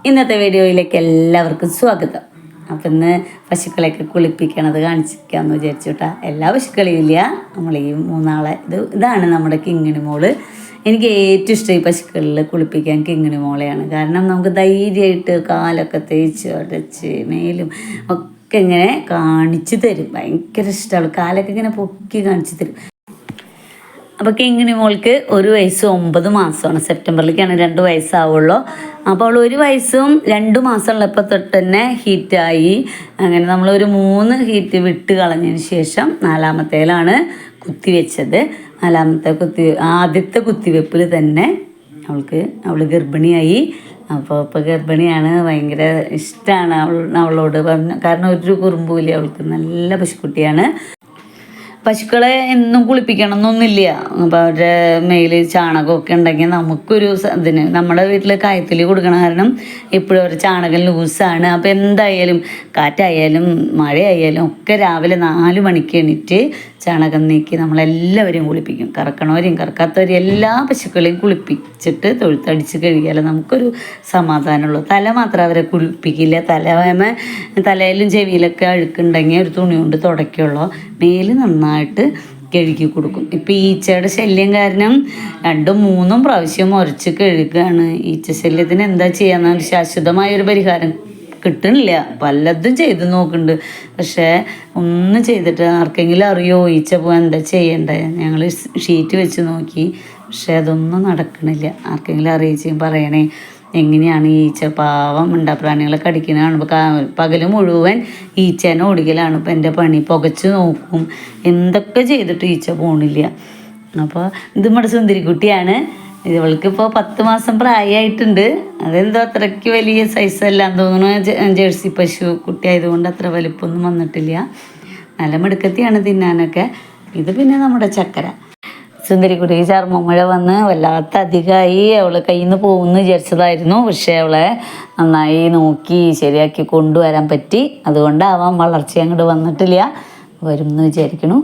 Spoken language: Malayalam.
ഇന്നത്തെ വീഡിയോയിലേക്ക് എല്ലാവർക്കും സ്വാഗതം. അപ്പം ഇന്ന് പശുക്കളെയൊക്കെ കുളിപ്പിക്കണത് കാണിച്ചിരിക്കാമെന്ന് വിചാരിച്ചു കേട്ടോ. എല്ലാ പശുക്കളെയും ഇല്ല, നമ്മൾ ഈ മൂന്നാളെ ഇതാണ് നമ്മുടെ കിങ്ങിണി മോള്. എനിക്ക് ഏറ്റവും ഇഷ്ടം ഈ പശുക്കളിൽ കുളിപ്പിക്കാൻ കിങ്ങിണി മോളെയാണ്. കാരണം നമുക്ക് ധൈര്യമായിട്ട് കാലൊക്കെ തേച്ച് ഉടച്ച് മേലും ഒക്കെ ഇങ്ങനെ കാണിച്ചു തരും. ഭയങ്കര ഇഷ്ടമാണ്, കാലൊക്കെ ഇങ്ങനെ പൊക്കി കാണിച്ചു തരും. അപ്പോൾ കിങ്ങിണി മോൾക്ക് 1 വയസ്സും 9 മാസമാണ്. സെപ്റ്റംബറിലേക്കാണ് 2 വയസ്സാവുള്ളൂ. അപ്പോൾ അവൾ 1 വയസ്സും 2 മാസം ഉള്ളപ്പോൾ തൊട്ട് തന്നെ ഹീറ്റായി. അങ്ങനെ നമ്മളൊരു 3 ഹീറ്റ് വിട്ട് കളഞ്ഞതിന് ശേഷം 4ാമത്തേലാണ് കുത്തിവെച്ചത്. ആദ്യത്തെ കുത്തിവെപ്പിൽ തന്നെ അവൾ ഗർഭിണിയായി. അപ്പോൾ ഇപ്പോൾ ഗർഭിണിയാണ്. ഭയങ്കര ഇഷ്ടമാണ് അവളോട് കാരണം ഒരു കുറുമ്പൂല. അവൾക്ക് നല്ല പശുക്കുട്ടിയാണ്. പശുക്കളെ എന്നും കുളിപ്പിക്കണം എന്നൊന്നുമില്ല. അപ്പോൾ അവരുടെ മേല് ചാണകമൊക്കെ ഉണ്ടെങ്കിൽ നമുക്കൊരു ഇതിന് നമ്മുടെ വീട്ടിൽ കയത്തിൽ കൊടുക്കണ കാരണം എപ്പോഴും ഒരു ചാണകം ലൂസാണ്. അപ്പോൾ എന്തായാലും കാറ്റായാലും മഴയായാലും ഒക്കെ രാവിലെ 4 മണിക്ക് എണീറ്റ് ചാണകം നീക്കി നമ്മളെല്ലാവരെയും കുളിപ്പിക്കും. കറക്കണവരെയും കറക്കാത്തവരെയും എല്ലാ പശുക്കളെയും കുളിപ്പിച്ചിട്ട് തൊഴുത്തടിച്ച് കഴുകിയാലും നമുക്കൊരു സമാധാനമുള്ളൂ. തല മാത്രം അവരെ കുളിപ്പിക്കില്ല. തലയിലും ചെവിയിലൊക്കെ അഴുക്കുണ്ടെങ്കിൽ ഒരു തുണി കൊണ്ട് തുടയ്ക്കുള്ളൂ. മേല് നന്നായിട്ട് കഴുകി കൊടുക്കും. ഇപ്പം ഈച്ചയുടെ ശല്യം കാരണം 2-3 പ്രാവശ്യം ഉരച്ച് കഴുകുകയാണ്. ഈച്ച ശല്യത്തിന് എന്താ ചെയ്യാന്ന് ശാശ്വതമായൊരു പരിഹാരം കിട്ടണില്ല. പലതും ചെയ്ത് നോക്കുന്നുണ്ട്, പക്ഷേ ഒന്നും ചെയ്തിട്ട് ആർക്കെങ്കിലും അറിയോ ഈച്ച പോകാൻ എന്താ ചെയ്യണ്ടേ? ഞങ്ങൾ ഷീറ്റ് വെച്ച് നോക്കി, പക്ഷേ അതൊന്നും നടക്കണില്ല. ആർക്കെങ്കിലും അറിയിച്ചും പറയണേ. എങ്ങനെയാണ് ഈച്ച? പാവം മിണ്ടാപ്രാണികളെ കടിക്കുന്നത് കാണുമ്പോൾ പകൽ മുഴുവൻ ഈച്ചേനെ ഓടിക്കലാണ് ഇപ്പം എൻ്റെ പണി. പുകച്ച് നോക്കും, എന്തൊക്കെ ചെയ്തിട്ട് ഈച്ച പോണില്ല. അപ്പോൾ ഇത് നമ്മുടെ സുന്ദരിക്കുട്ടിയാണ്. ഇവൾക്കിപ്പോൾ 10 മാസം പ്രായമായിട്ടുണ്ട്. അതെന്തോ അത്രയ്ക്ക് വലിയ സൈസല്ലാന്ന് തോന്നുന്നു. ജേഴ്സി പശു കുട്ടി ആയതുകൊണ്ട് അത്ര വലിപ്പമൊന്നും വന്നിട്ടില്ല. നല്ല മിടുക്കത്തിയാണ് തിന്നാനൊക്കെ. ഇത് പിന്നെ നമ്മുടെ ചക്കര സുന്ദരിക്കുട്ടിക്ക് ചർമ്മമുഴ വന്ന് വല്ലാത്ത അധികമായി. അവൾ കയ്യിൽ നിന്ന് പോകുമെന്ന് വിചാരിച്ചതായിരുന്നു, പക്ഷേ അവളെ നന്നായി നോക്കി ശരിയാക്കി കൊണ്ടുവരാൻ പറ്റി. അതുകൊണ്ടാവാം വളർച്ച അങ്ങോട്ട് വന്നിട്ടില്ല. വരും എന്ന് വിചാരിക്കണു.